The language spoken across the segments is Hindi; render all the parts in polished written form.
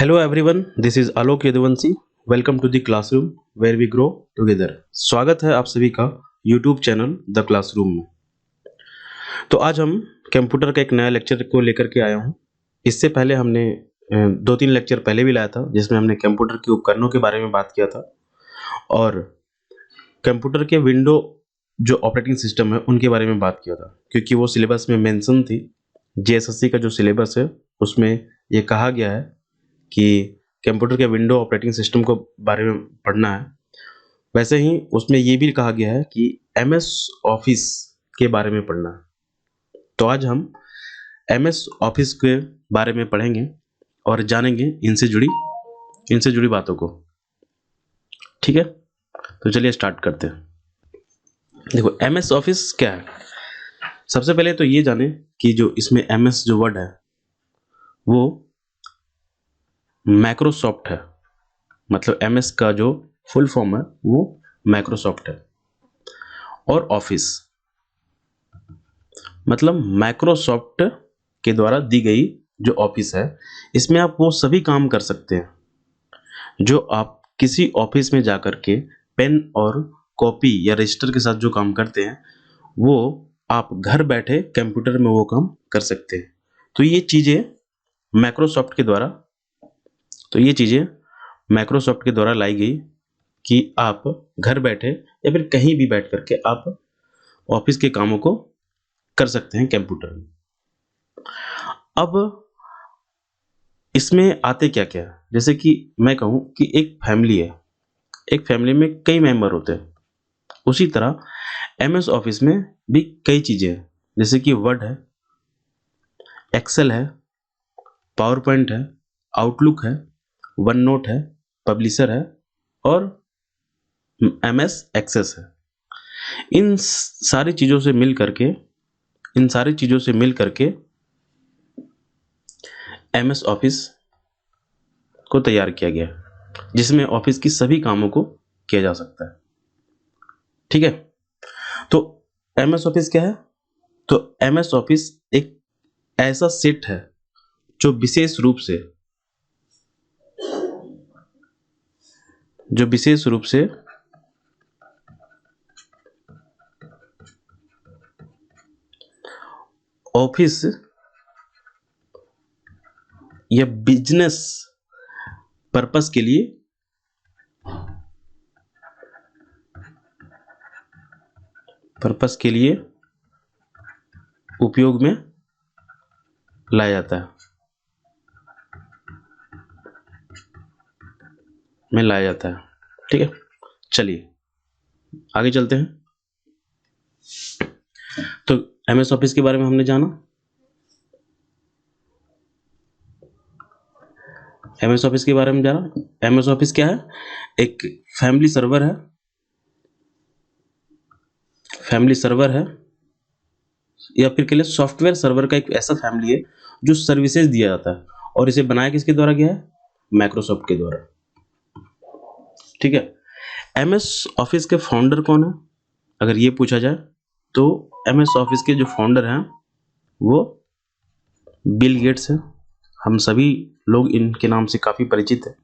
Hello everyone, this is Alok Yaduvंशी. Welcome to the classroom where we grow together. स्वागत है आप सभी का YouTube चैनल द क्लासरूम में। तो आज हम कंप्यूटर का एक नया लेक्चर को लेकर के आया हूँ। इससे पहले हमने 2-3 लेक्चर पहले भी लाया था जिसमें हमने कंप्यूटर के उपकरणों के बारे में बात किया था और कंप्यूटर के विंडो जो ऑपरेटिंग सिस्टम है उनके बारे में बात किया था, क्योंकि वो सिलेबस में मेंशन थी। जेएसएससी का जो सिलेबस है उसमें ये कहा गया है कि कंप्यूटर के विंडो ऑपरेटिंग सिस्टम को बारे में पढ़ना है। वैसे ही उसमें ये भी कहा गया है कि एमएस ऑफिस के बारे में पढ़ना है। तो आज हम एमएस ऑफिस के बारे में पढ़ेंगे और जानेंगे इनसे जुड़ी बातों को। ठीक है, तो चलिए स्टार्ट करते हैं। देखो, एमएस ऑफिस क्या है। सबसे पहले तो ये जाने कि जो इसमें एमएस जो वर्ड है वो माइक्रोसॉफ्ट है। मतलब एमएस का जो फुल फॉर्म है वो माइक्रोसॉफ्ट है और ऑफिस मतलब माइक्रोसॉफ्ट के द्वारा दी गई जो ऑफिस है, इसमें आप वो सभी काम कर सकते हैं जो आप किसी ऑफिस में जाकर के पेन और कॉपी या रजिस्टर के साथ जो काम करते हैं वो आप घर बैठे कंप्यूटर में वो काम कर सकते हैं। तो ये चीज़ें माइक्रोसॉफ्ट के द्वारा लाई गई कि आप घर बैठे या फिर कहीं भी बैठ करके आप ऑफिस के कामों को कर सकते हैं कंप्यूटर में। अब इसमें आते क्या क्या, जैसे कि मैं कहूँ कि एक फैमिली है, एक फैमिली में कई मेंबर होते हैं, उसी तरह एमएस ऑफिस में भी कई चीज़ें हैं, जैसे कि वर्ड है, एक्सेल है, पावर पॉइंट है, आउटलुक है, वन नोट है, पब्लिशर है और एमएस एक्सेस है। इन सारी चीज़ों से मिल करके एमएस ऑफिस को तैयार किया गया, जिसमें ऑफिस की सभी कामों को किया जा सकता है। ठीक है, तो एमएस ऑफिस क्या है? तो एमएस ऑफिस एक ऐसा सेट है जो विशेष रूप से ऑफिस या बिजनेस पर्पस के लिए उपयोग में लाया जाता है। ठीक है, चलिए आगे चलते हैं। तो एमएस ऑफिस के बारे में हमने जाना। एमएस ऑफिस क्या है? एक फैमिली सर्वर है या फिर के लिए सॉफ्टवेयर सर्वर का एक ऐसा फैमिली है जो सर्विसेज दिया जाता है, और इसे बनाया किसके द्वारा गया है? माइक्रोसॉफ्ट के द्वारा। ठीक है, एमएस ऑफिस के फाउंडर कौन है अगर ये पूछा जाए तो एमएस ऑफिस के जो फाउंडर हैं वो बिल गेट्स है। हम सभी लोग इनके नाम से काफ़ी परिचित है,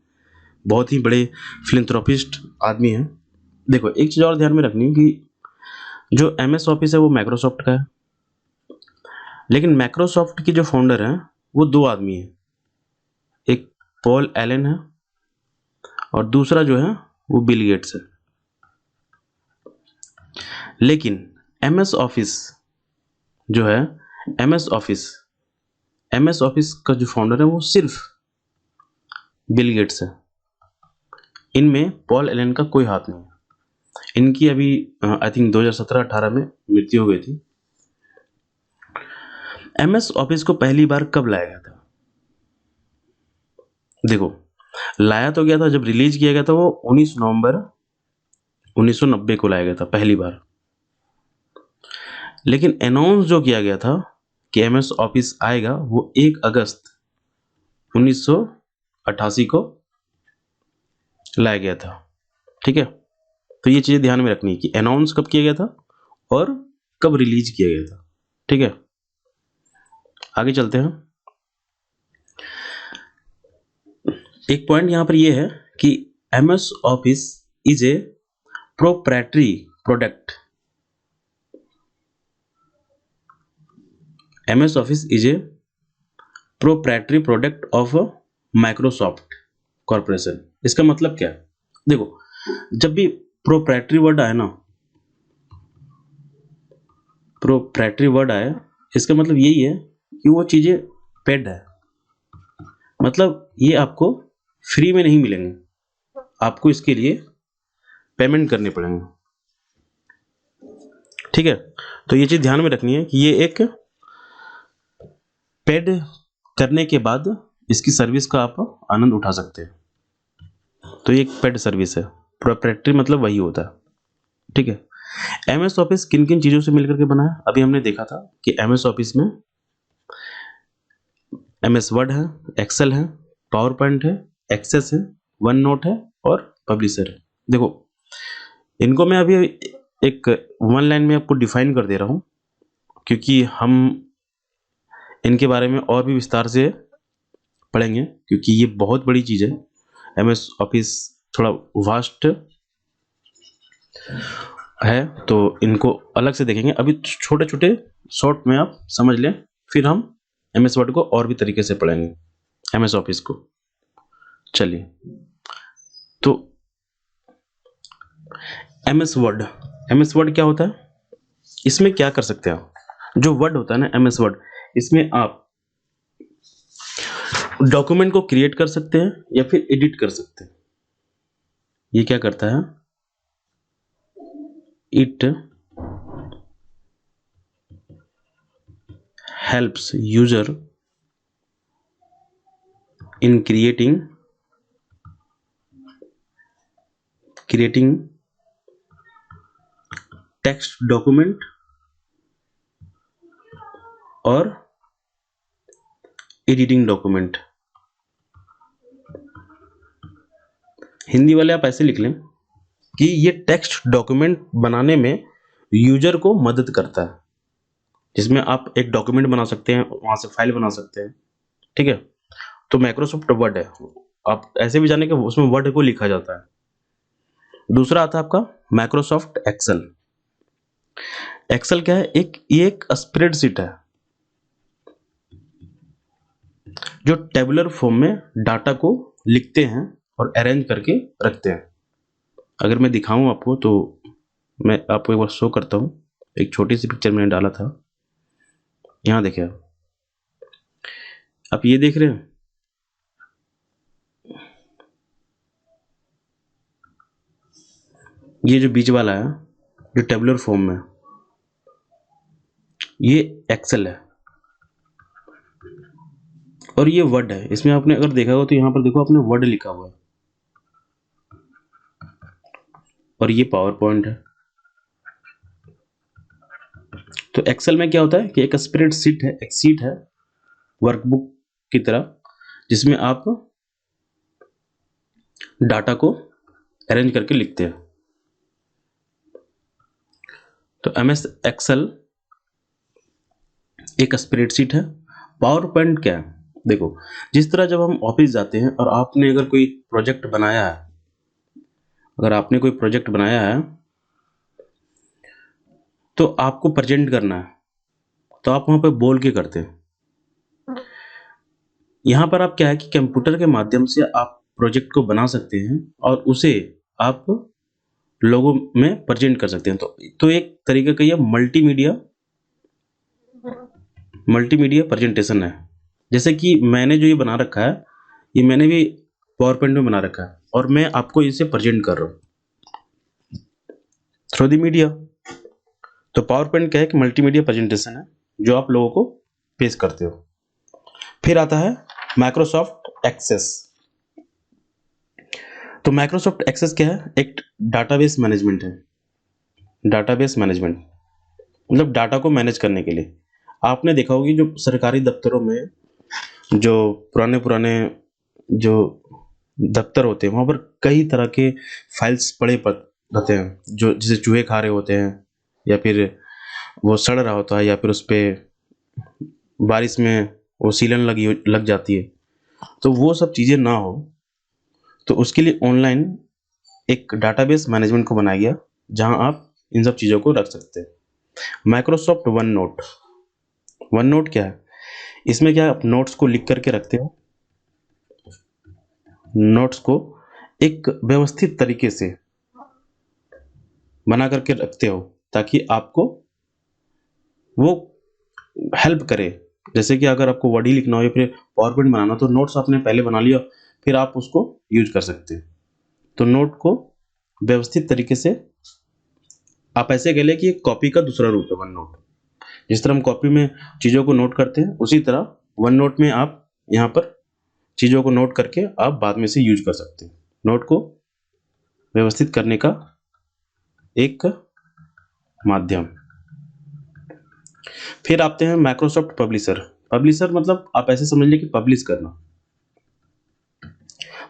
बहुत ही बड़े फिलैंथ्रोपिस्ट आदमी हैं। देखो, एक चीज़ और ध्यान में रखनी कि जो एमएस ऑफिस है वो माइक्रोसॉफ्ट का है, लेकिन माइक्रोसॉफ्ट के जो फाउंडर हैं वो दो आदमी हैं, एक पॉल एलन है और दूसरा जो है वो बिल गेट्स है। लेकिन एमएस ऑफिस का जो फाउंडर है वो सिर्फ बिल गेट्स है। इनमें पॉल एलन का कोई हाथ नहीं है। इनकी अभी आई थिंक 2017-18 में मृत्यु हो गई थी। एमएस ऑफिस को पहली बार कब लाया गया था? देखो, लाया तो गया था, जब रिलीज किया गया था वो 19 नवंबर 1990 को लाया गया था पहली बार। लेकिन अनाउंस जो किया गया था कि एमएस ऑफिस आएगा वो 1 अगस्त 1988 को लाया गया था। ठीक है, तो ये चीज़ें ध्यान में रखनी है कि अनाउंस कब किया गया था और कब रिलीज किया गया था। ठीक है, आगे चलते हैं। एक पॉइंट यहाँ पर ये है कि MS office is a proprietary product. MS office is a proprietary product of Microsoft corporation. इसका मतलब क्या है? देखो, जब भी प्रोप्राइटरी वर्ड आए ना, प्रोप्राइटरी वर्ड आए, इसका मतलब यही है कि वो चीजें पेड है, मतलब ये आपको फ्री में नहीं मिलेंगे, आपको इसके लिए पेमेंट करने पड़ेंगे। ठीक है, तो ये चीज ध्यान में रखनी है कि ये एक पेड करने के बाद इसकी सर्विस का आप आनंद उठा सकते हैं। तो ये एक पेड सर्विस है, प्रोप्राइटरी मतलब वही होता है। ठीक है, MS ऑफिस किन किन चीजों से मिलकर के बना है? अभी हमने देखा था कि MS ऑफिस में MS वर्ड है, एक्सेल है, पावर पॉइंट है, एक्सेस है, वन नोट है और पब्लिशर है। देखो, इनको मैं अभी एक वन लाइन में आपको डिफाइन कर दे रहा हूं, क्योंकि हम इनके बारे में और भी विस्तार से पढ़ेंगे, क्योंकि ये बहुत बड़ी चीज है। MS ऑफिस थोड़ा वास्ट है, तो इनको अलग से देखेंगे। अभी छोटे छोटे शॉर्ट में आप समझ लें, फिर हम MS वर्ड को और भी तरीके से पढ़ेंगे, MS ऑफिस को। चलिए, तो MS वर्ड क्या होता है? इसमें क्या कर सकते हैं आप? जो वर्ड होता है ना MS वर्ड, इसमें आप डॉक्यूमेंट को क्रिएट कर सकते हैं या फिर एडिट कर सकते हैं। ये क्या करता है? It helps user in creating text document और एडिटिंग डॉक्यूमेंट। हिंदी वाले आप ऐसे लिख लें कि ये टेक्स्ट डॉक्यूमेंट बनाने में यूजर को मदद करता है, जिसमें आप एक डॉक्यूमेंट बना सकते हैं, वहां से फाइल बना सकते हैं। ठीक है, तो माइक्रोसॉफ्ट वर्ड है, आप ऐसे भी जाने कि उसमें वर्ड को लिखा जाता है। दूसरा आता है आपका माइक्रोसॉफ्ट एक्सेल। एक्सेल क्या है? ये एक स्प्रेडशीट है जो टेबुलर फॉर्म में डाटा को लिखते हैं और अरेंज करके रखते हैं। अगर मैं दिखाऊं आपको, तो मैं आपको एक बार शो करता हूं। एक छोटी सी पिक्चर मैंने डाला था, यहां देखिए आप ये देख रहे हैं, ये जो बीच वाला है जो टेबुलर फॉर्म में, ये एक्सेल है और ये वर्ड है। इसमें आपने अगर देखा हो तो यहाँ पर देखो, आपने वर्ड लिखा हुआ है और ये पावर पॉइंट है। तो एक्सेल में क्या होता है कि एक स्प्रेडशीट है, एक सीट है वर्कबुक की तरह, जिसमें आप डाटा को अरेंज करके लिखते हैं। तो MS एक्सेल एक स्प्रेडशीट है। पावर पॉइंट क्या है? देखो, जिस तरह जब हम ऑफिस जाते हैं और आपने अगर कोई प्रोजेक्ट बनाया है, तो आपको प्रेजेंट करना है, तो आप वहां पे बोल के करते हैं। यहां पर आप क्या है कि कंप्यूटर के माध्यम से आप प्रोजेक्ट को बना सकते हैं और उसे आप लोगों में प्रेजेंट कर सकते हैं। तो एक तरीके का ये मल्टीमीडिया प्रेजेंटेशन है। जैसे कि मैंने जो ये बना रखा है, ये मैंने भी पावर पॉइंट में बना रखा है और मैं आपको इसे प्रेजेंट कर रहा हूँ थ्रू द मीडिया। तो पावर पॉइंट क्या है कि मल्टीमीडिया प्रेजेंटेशन है जो आप लोगों को पेश करते हो। फिर आता है माइक्रोसॉफ्ट एक्सेस। तो माइक्रोसॉफ्ट एक्सेस क्या है? एक डाटाबेस मैनेजमेंट है। डाटाबेस मैनेजमेंट मतलब डाटा को मैनेज करने के लिए। आपने देखा होगी जो सरकारी दफ्तरों में जो पुराने पुराने जो दफ्तर होते हैं, वहां पर कई तरह के फाइल्स पड़े रहते हैं, जो जिसे चूहे खा रहे होते हैं, या फिर वो सड़ रहा होता है, या फिर उस पे बारिश में वो सीलन लग जाती है। तो वो सब चीज़ें ना हो, तो उसके लिए ऑनलाइन एक डाटाबेस मैनेजमेंट को बनाया गया जहां आप इन सब चीज़ों को रख सकते हैं। Microsoft one note. One note क्या है? इसमें क्या आप नोट्स को लिख करके रखते हो, नोट्स को एक व्यवस्थित तरीके से बना करके रखते हो ताकि आपको वो हेल्प करे। जैसे कि अगर आपको वर्ड ही लिखना हो या फिर पावर पॉइंट बनाना हो तो नोट्स आपने पहले बना लिया, फिर आप उसको यूज कर सकते हैं। तो नोट को व्यवस्थित तरीके से आप ऐसे कह लें कि एक कॉपी का दूसरा रूप है वन नोट। जिस तरह हम कॉपी में चीज़ों को नोट करते हैं उसी तरह वन नोट में आप यहाँ पर चीज़ों को नोट करके आप बाद में से यूज कर सकते हैं। नोट को व्यवस्थित करने का एक माध्यम। फिर आते हैं माइक्रोसॉफ्ट पब्लिशर। पब्लिशर मतलब आप ऐसे समझ लीजिए कि पब्लिश करना।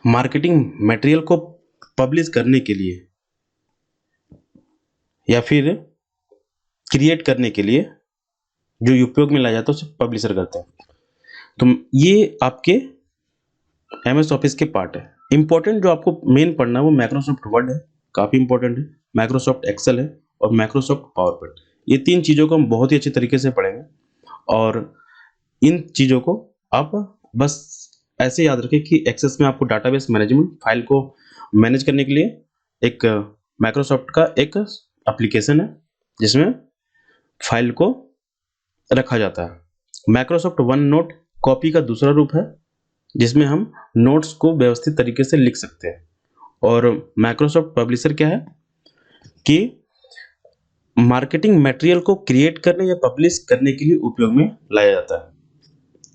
मार्केटिंग मटेरियल को पब्लिश करने के लिए या फिर क्रिएट करने के लिए जो उपयोग में लाया जाता है उसे पब्लिशर करते हैं। तो ये आपके एमएस ऑफिस के पार्ट है। इंपॉर्टेंट जो आपको मेन पढ़ना है वो माइक्रोसॉफ्ट वर्ड है, काफ़ी इंपॉर्टेंट है, माइक्रोसॉफ्ट एक्सेल है और माइक्रोसॉफ्ट पावर पॉइंट। ये तीन चीज़ों को हम बहुत ही अच्छे तरीके से पढ़ेंगे और इन चीज़ों को आप बस ऐसे याद रखें कि एक्सेस में आपको डाटाबेस मैनेजमेंट फाइल को मैनेज करने के लिए एक माइक्रोसॉफ्ट का एक एप्लीकेशन है जिसमें फाइल को रखा जाता है। माइक्रोसॉफ्ट वन नोट कॉपी का दूसरा रूप है जिसमें हम नोट्स को व्यवस्थित तरीके से लिख सकते हैं। और माइक्रोसॉफ्ट पब्लिशर क्या है कि मार्केटिंग मटेरियल को क्रिएट करने या पब्लिश करने के लिए उपयोग में लाया जाता है।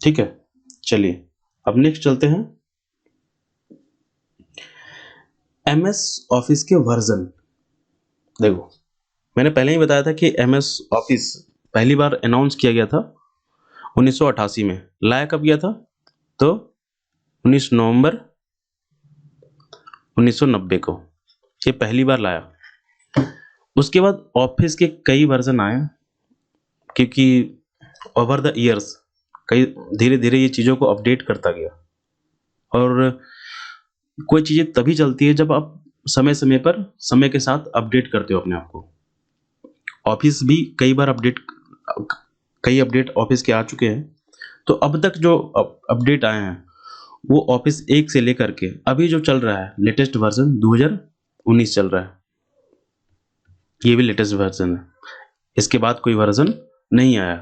ठीक है, चलिए अब नेक्स्ट चलते हैं। एमएस ऑफिस के वर्जन। देखो मैंने पहले ही बताया था कि एमएस ऑफिस पहली बार अनाउंस किया गया था 1988 में। लाया कब गया था? तो 19 नवंबर 1990 को ये पहली बार लाया। उसके बाद ऑफिस के कई वर्जन आए क्योंकि ओवर द ईयर्स कई धीरे धीरे ये चीज़ों को अपडेट करता गया। और कोई चीज़ें तभी चलती है जब आप समय समय पर समय के साथ अपडेट करते हो अपने आप को। ऑफिस भी कई अपडेट ऑफिस के आ चुके हैं। तो अब तक जो अपडेट आए हैं वो ऑफिस 1 से लेकर के अभी जो चल रहा है लेटेस्ट वर्जन 2019 चल रहा है। ये भी लेटेस्ट वर्जन है, इसके बाद कोई वर्जन नहीं आया।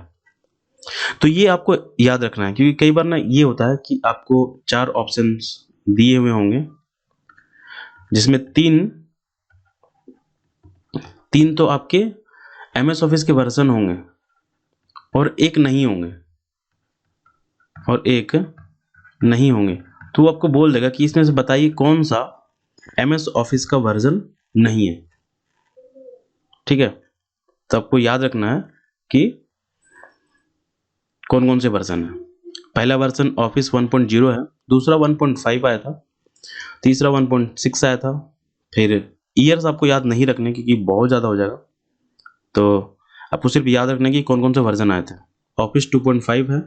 तो ये आपको याद रखना है क्योंकि कई बार ना ये होता है कि आपको 4 ऑप्शंस दिए हुए होंगे जिसमें तीन तो आपके एमएस ऑफिस के वर्जन होंगे और एक नहीं होंगे। तो वो आपको बोल देगा कि इसमें से बताइए कौन सा एमएस ऑफिस का वर्जन नहीं है। ठीक है, तो आपको याद रखना है कि कौन कौन से वर्जन है। पहला वर्जन ऑफिस 1.0 है, दूसरा 1.5 आया था, तीसरा 1.6 आया था। फिर ईयर्स आपको याद नहीं रखने क्योंकि बहुत ज़्यादा हो जाएगा, तो आपको सिर्फ याद रखना कि कौन कौन से वर्जन आए थे। ऑफिस 2.5 है,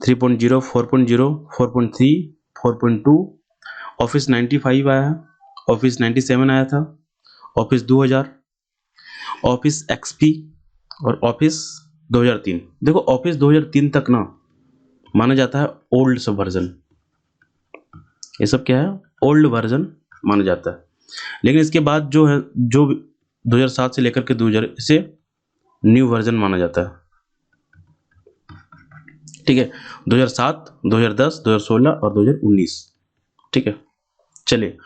3.0, 4.0, 4.3, 4.2, ऑफिस 95 आया है, ऑफिस 97 आया था, ऑफिस 2000, ऑफिस एक्सपी और ऑफिस 2003। देखो ऑफिस 2003 तक ना माना जाता है ओल्ड सब वर्जन। ये सब क्या है? ओल्ड वर्जन माना जाता है। लेकिन इसके बाद जो है, जो 2007 से लेकर के 2000, इसे न्यू वर्जन माना जाता है। ठीक है, 2007, 2010, 2016 और 2019। ठीक है, चलिए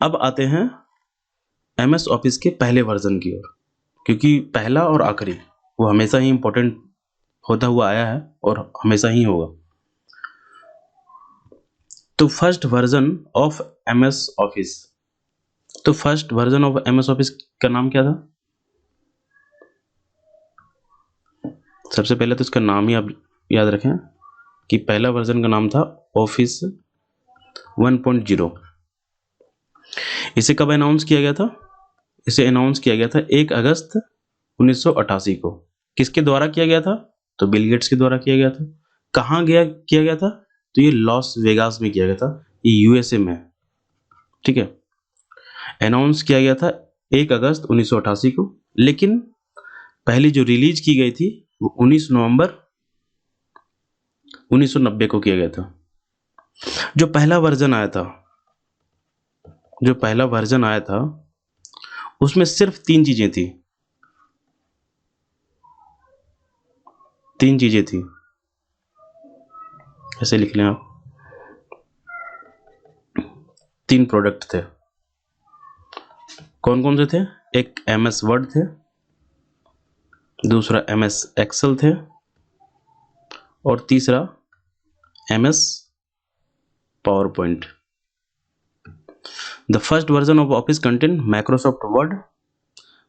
अब आते हैं एमएस ऑफिस के पहले वर्जन की ओर, क्योंकि पहला और आखिरी वो हमेशा ही इंपॉर्टेंट होता हुआ आया है और हमेशा ही होगा। तो first version of MS office, तो first version of MS office का नाम क्या था? सबसे पहले तो इसका नाम ही आप याद रखें कि पहला वर्जन का नाम था ऑफिस 1.0। इसे कब अनाउंस किया गया था? इसे अनाउंस किया गया था 1 अगस्त 1988 को। किसके द्वारा किया गया था? तो बिल गेट्स के द्वारा किया गया था। कहाँ किया गया था? तो ये लॉस वेगास में किया गया था, ये यूएसए में। ठीक है, अनाउंस किया गया था 1 अगस्त 1988 को, लेकिन पहली जो रिलीज की गई थी वो 19 नवंबर 1990 को किया गया था। जो पहला वर्जन आया था उसमें सिर्फ 3 चीजें थी, 3 चीजें थी, ऐसे लिख लें आप, 3 प्रोडक्ट थे। कौन कौन से थे? एक MS वर्ड थे, दूसरा MS एक्सेल थे, और तीसरा MS PowerPoint. The first version of Office contain Microsoft Word,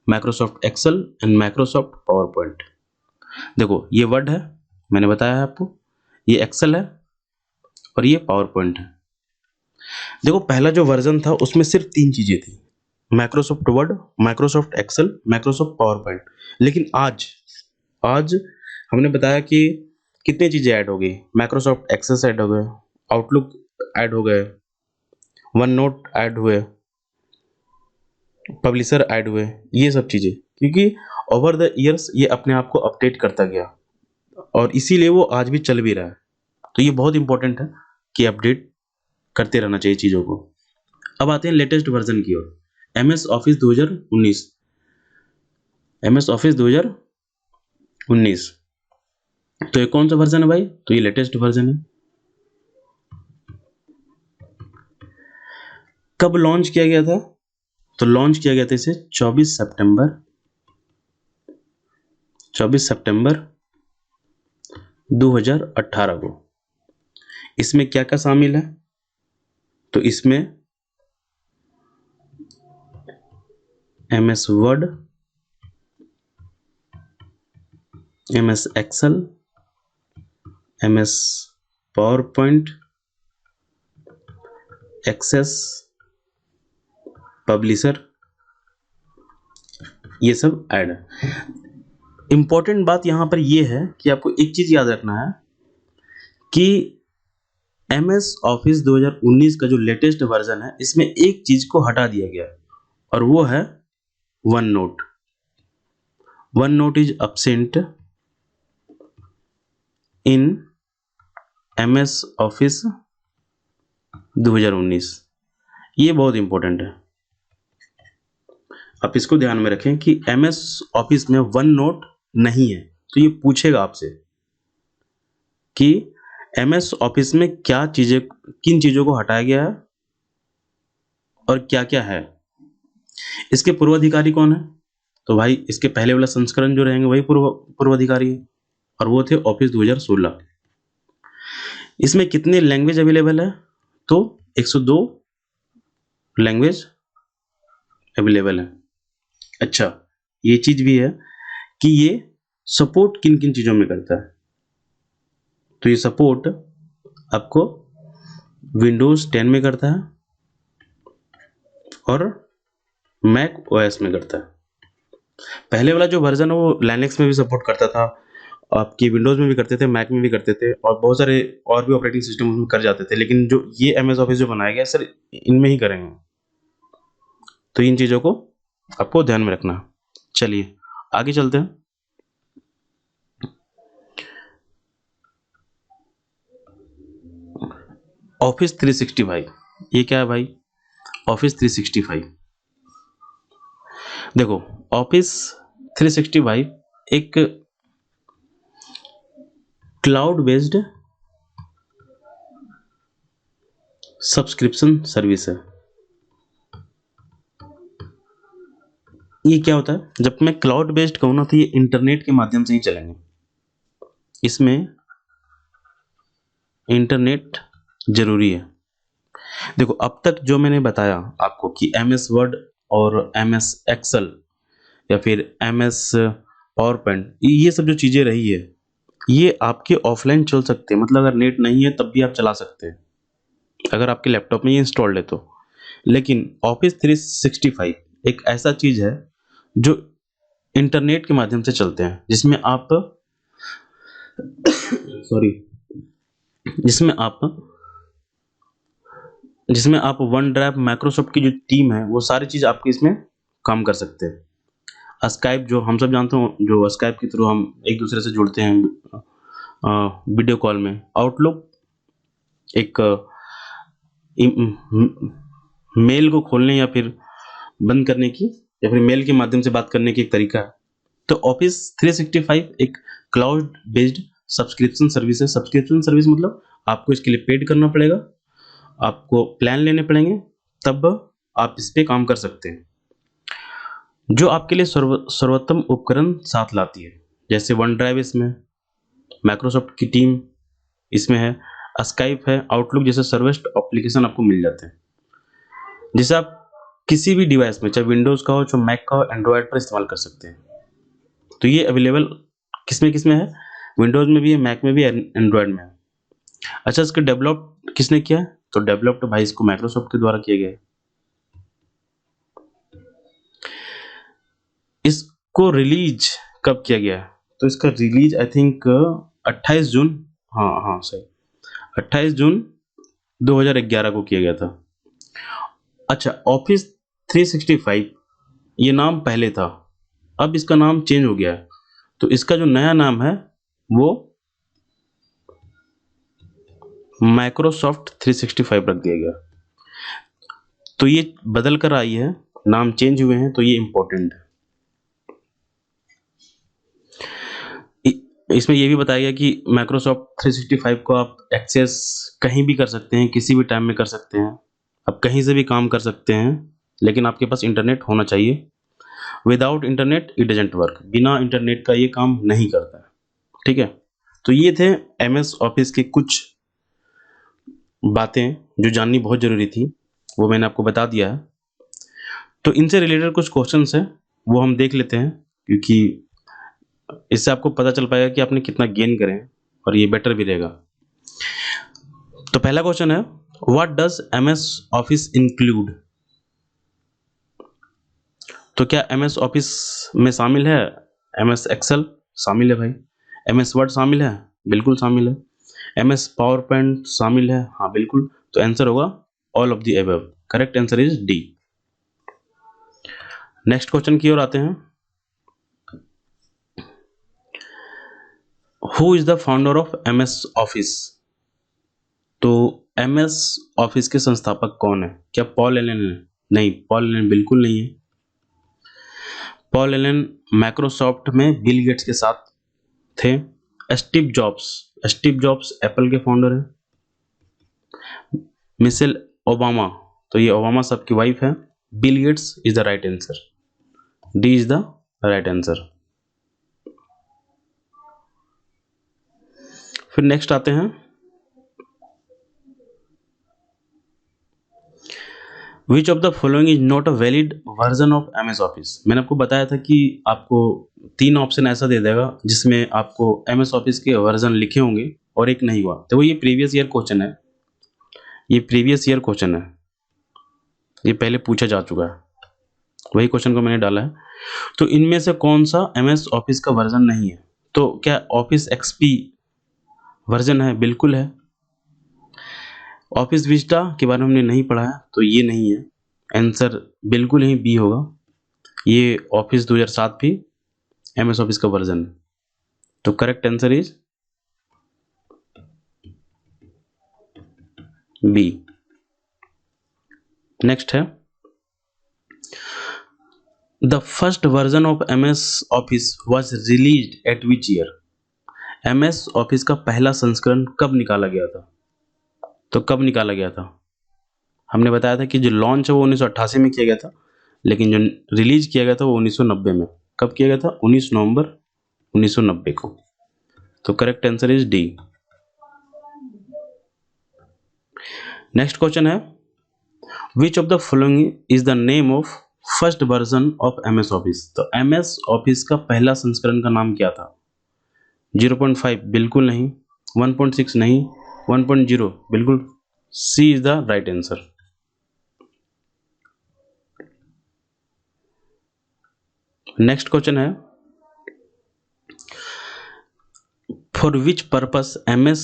Microsoft Excel and Microsoft PowerPoint. देखो ये वर्ड है, मैंने बताया है आपको, ये एक्सेल है और ये पावर पॉइंट है। देखो पहला जो वर्जन था उसमें सिर्फ 3 चीजें थी, Microsoft Word, Microsoft Excel, Microsoft PowerPoint. लेकिन आज हमने बताया कि कितनी चीजें ऐड हो गई, माइक्रोसॉफ्ट एक्सेस ऐड हो गए, आउटलुक ऐड हो गए, वन नोट ऐड हुए, पब्लिशर ऐड हुए, ये सब चीजें, क्योंकि ओवर द ईयर्स ये अपने आप को अपडेट करता गया और इसीलिए वो आज भी चल भी रहा है। तो ये बहुत इंपॉर्टेंट है कि अपडेट करते रहना चाहिए चीज़ों को। अब आते हैं लेटेस्ट वर्जन की ओर, MS ऑफिस 2019। MS ऑफिस 2019, तो ये कौन सा वर्जन है भाई? तो ये लेटेस्ट वर्जन है। कब लॉन्च किया गया था? तो लॉन्च किया गया था इसे 24 सितंबर 2018 को। इसमें क्या क्या शामिल है? तो इसमें MS Word, MS Excel, MS PowerPoint, Access, Publisher, ये सब ऐड है। इंपॉर्टेंट बात यहां पर यह है कि आपको एक चीज याद रखना है कि MS ऑफिस 2019 का जो लेटेस्ट वर्जन है इसमें एक चीज को हटा दिया गया और वो है one note. One note is absent in MS Office 2019। ये बहुत इंपॉर्टेंट है, आप इसको ध्यान में रखें कि MS ऑफिस में वन नोट नहीं है। तो ये पूछेगा आपसे कि MS ऑफिस में क्या चीजें, किन चीजों को हटाया गया है और क्या क्या है। इसके पूर्वाधिकारी कौन है? तो भाई इसके पहले वाला संस्करण जो रहेंगे वही पूर्वाधिकारी है और वो थे ऑफिस 2016। इसमें कितने लैंग्वेज अवेलेबल है? तो 102 लैंग्वेज अवेलेबल है। अच्छा, ये चीज भी है कि ये सपोर्ट किन किन चीजों में करता है। तो ये सपोर्ट आपको विंडोज 10 में करता है और मैक OS में करता है। पहले वाला जो वर्जन है वो लाइनक्स में भी सपोर्ट करता था, आपकी विंडोज में भी करते थे, मैक में भी करते थे और बहुत सारे और भी ऑपरेटिंग सिस्टम उसमें कर जाते थे। लेकिन जो ये MS ऑफिस जो बनाया गया सर, इनमें ही करेंगे। तो इन चीज़ों को आपको ध्यान में रखना। चलिए आगे चलते हैं। ऑफिस 365, ये क्या है भाई? ऑफिस 365, देखो ऑफिस 365 एक क्लाउड बेस्ड सब्सक्रिप्शन सर्विस है। ये क्या होता है? जब मैं क्लाउड बेस्ड कहूँ ना तो ये इंटरनेट के माध्यम से ही चलेंगे। इसमें इंटरनेट जरूरी है। देखो अब तक जो मैंने बताया आपको कि MS वर्ड और MS एक्सेल या फिर MS पावर पॉइंट, ये सब जो चीज़ें रही है ये आपके ऑफलाइन चल सकते हैं, मतलब अगर नेट नहीं है तब भी आप चला सकते हैं अगर आपके लैपटॉप में ये इंस्टॉल्ड है तो। लेकिन ऑफिस 365 एक ऐसा चीज़ है जो इंटरनेट के माध्यम से चलते हैं, जिसमें आप जिसमें आप जिसमें आप वन ड्राइव माइक्रोसॉफ्ट की जो टीम है वो सारी चीज़ आपकी इसमें काम कर सकते हैं। स्काइप जो हम सब जानते हो, जो स्काइप के थ्रू हम एक दूसरे से जुड़ते हैं वीडियो कॉल में। आउटलुक एक मेल को खोलने या फिर बंद करने की या फिर मेल के माध्यम से बात करने की एक तरीका है। तो ऑफिस 365 एक क्लाउड बेस्ड सब्सक्रिप्शन सर्विस है। सब्सक्रिप्शन सर्विस मतलब आपको इसके लिए पेड करना पड़ेगा, आपको प्लान लेने पड़ेंगे, तब आप इस पे काम कर सकते हैं, जो आपके लिए सर्वोत्तम उपकरण साथ लाती है। जैसे वन ड्राइव इसमें, माइक्रोसॉफ्ट की टीम इसमें है, स्काइप है, आउटलुक जैसे सर्विस एप्लीकेशन आपको मिल जाते हैं, जिसे आप किसी भी डिवाइस में, चाहे विंडोज़ का हो, चाहे मैक का हो, एंड्रॉयड पर इस्तेमाल कर सकते हैं। तो ये अवेलेबल किसमें है? विंडोज़ में भी है, मैक में भी है, एंड्रॉयड में है। अच्छा, इसके डेवलप किसने किया है? तो डेवलप तो भाई इसको माइक्रोसॉफ्ट के द्वारा किया गया है। इसको रिलीज कब किया गया है? तो इसका रिलीज आई थिंक 28 जून, हाँ सही, 28 जून 2011 को किया गया था। अच्छा, ऑफिस 365 ये नाम पहले था, अब इसका नाम चेंज हो गया है। तो इसका जो नया नाम है वो माइक्रोसॉफ्ट 365 रख दिया गया। तो ये बदल कर आई है, नाम चेंज हुए हैं, तो ये इंपॉर्टेंट है। इसमें ये भी बताया गया कि माइक्रोसॉफ्ट 365 को आप एक्सेस कहीं भी कर सकते हैं, किसी भी टाइम में कर सकते हैं, आप कहीं से भी काम कर सकते हैं, लेकिन आपके पास इंटरनेट होना चाहिए। Without internet it doesn't work, बिना इंटरनेट का ये काम नहीं करता है। ठीक है, तो ये थे MS ऑफिस की कुछ बातें जो जाननी बहुत ज़रूरी थी, वो मैंने आपको बता दिया है। तो इनसे रिलेटेड कुछ क्वेश्चंस हैं, वो हम देख लेते हैं, क्योंकि इससे आपको पता चल पाएगा कि आपने कितना गेन करें, और ये बेटर भी रहेगा। तो पहला क्वेश्चन है, what does MS office include? तो क्या MS ऑफिस में शामिल है MS एक्सेल? शामिल है भाई। MS वर्ड शामिल है? बिल्कुल शामिल है। MS पावर पॉइंट शामिल है? हाँ बिल्कुल। तो आंसर होगा all of the above. Correct answer is D. Next question की ओर आते हैं। Who is the founder of MS office? तो MS ऑफिस के संस्थापक कौन है? क्या पॉल एलन है? नहीं, पॉल एलन बिल्कुल नहीं है। पॉल एलन माइक्रोसॉफ्ट में बिल गेट्स के साथ थे। स्टीव जॉब्स एप्पल के फाउंडर हैं। मिशेल ओबामा, तो ये ओबामा साहब की वाइफ है। Bill Gates is the right answer, D is the right answer. फिर नेक्स्ट आते हैं, विच of the following is not a valid version of MS office? मैंने आपको बताया था कि आपको 3 ऑप्शन ऐसा दे देगा जिसमें आपको MS ऑफिस के वर्जन लिखे होंगे और एक नहीं हुआ। तो ये प्रीवियस ईयर क्वेश्चन है, ये प्रीवियस ईयर क्वेश्चन है, ये पहले पूछा जा चुका है, वही क्वेश्चन को मैंने डाला है। तो इनमें से कौन सा MS ऑफिस का वर्जन नहीं है? तो क्या ऑफिस XP वर्जन है? बिल्कुल है। ऑफिस विस्टा के बारे में हमने नहीं पढ़ा है, तो ये नहीं है। आंसर बिल्कुल ही बी होगा, ये ऑफिस 2007 भी MS ऑफिस का वर्जन है। तो correct answer is B. Next है, the first version of MS office was released at which year? MS office का पहला संस्करण कब निकाला गया था? तो कब निकाला गया था? हमने बताया था कि जो लॉन्च है वो 1988 में किया गया था, लेकिन जो रिलीज किया गया था वो 1990 में। कब किया गया था? 19 नवंबर 1990 को। तो correct answer is D. Next question है, which of the following is the name of first version of MS office? तो MS ऑफिस का पहला संस्करण का नाम क्या था? 0.5 बिल्कुल नहीं, 1.6 नहीं, 1.0 बिल्कुल। C is the right answer. Next question है, for which purpose MS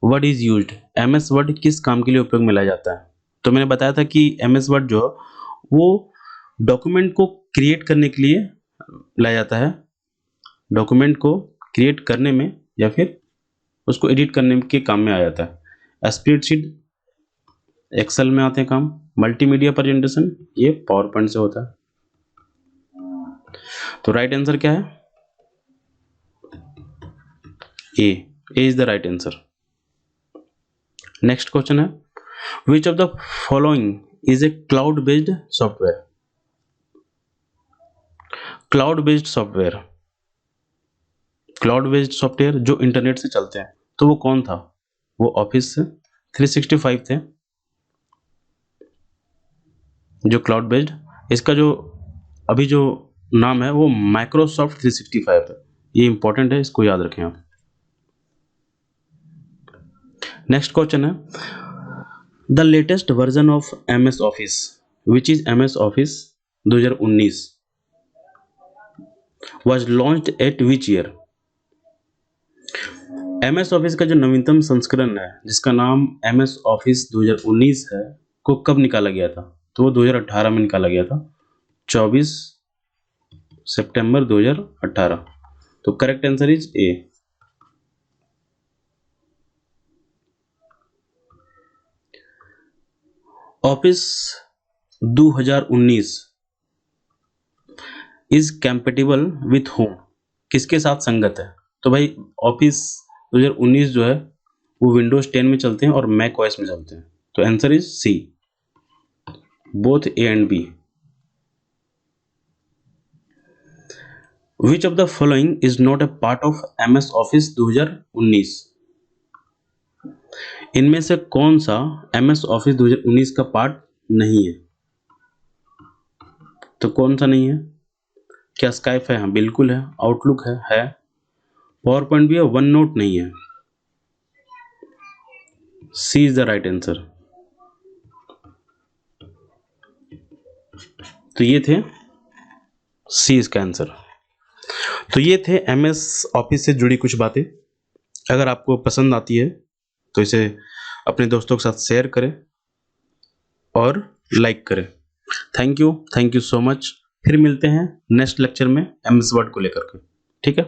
word is used? MS word किस काम के लिए उपयोग में लाया जाता है? तो मैंने बताया था कि MS वर्ड जो वो डॉक्यूमेंट को क्रिएट करने के लिए लाया जाता है, डॉक्यूमेंट को क्रिएट करने में या फिर उसको एडिट करने के काम में आ जाता है। स्प्रेडशीट एक्सेल में आते हैं काम, मल्टीमीडिया प्रेजेंटेशन ये पावर पॉइंट से होता है। तो राइट आंसर क्या है? A is the right answer. Next question है, which of the following is a cloud based software? Cloud based software, cloud based software जो इंटरनेट से चलते हैं, तो वो कौन था? वो ऑफिस 365 थे जो क्लाउड बेस्ड। इसका जो अभी जो नाम है वो माइक्रोसॉफ्ट 365 है। ये इंपॉर्टेंट है, इसको याद रखें आप। नेक्स्ट क्वेश्चन है, the latest version of MS office which is MS Office 2019 was launched at which year? MS office का जो नवीनतम संस्करण है जिसका नाम MS ऑफिस 2019 है, को कब निकाला गया था? तो वो 2018 में निकाला गया था, 24 सितंबर 2018। तो correct answer is a. Office 2019 is compatible with home, किसके साथ संगत है? तो भाई ऑफिस 2019 जो है वो विंडोज 10 में चलते हैं और मैक ओएस में चलते हैं। तो answer is C, both A and B. Which of the following is not a part of MS Office 2019? इनमें से कौन सा MS ऑफिस 2019 का पार्ट नहीं है? तो कौन सा नहीं है? क्या स्काइप है? हाँ बिल्कुल है। आउटलुक है। पावर पॉइंट भी है। वन नोट नहीं है। सी इज द राइट आंसर। तो ये थे सी इसका आंसर। तो ये थे MS ऑफिस से जुड़ी कुछ बातें। अगर आपको पसंद आती है तो इसे अपने दोस्तों के साथ शेयर करें और लाइक करें। Thank you so much. फिर मिलते हैं नेक्स्ट लेक्चर में MS वर्ड को लेकर के। ठीक है।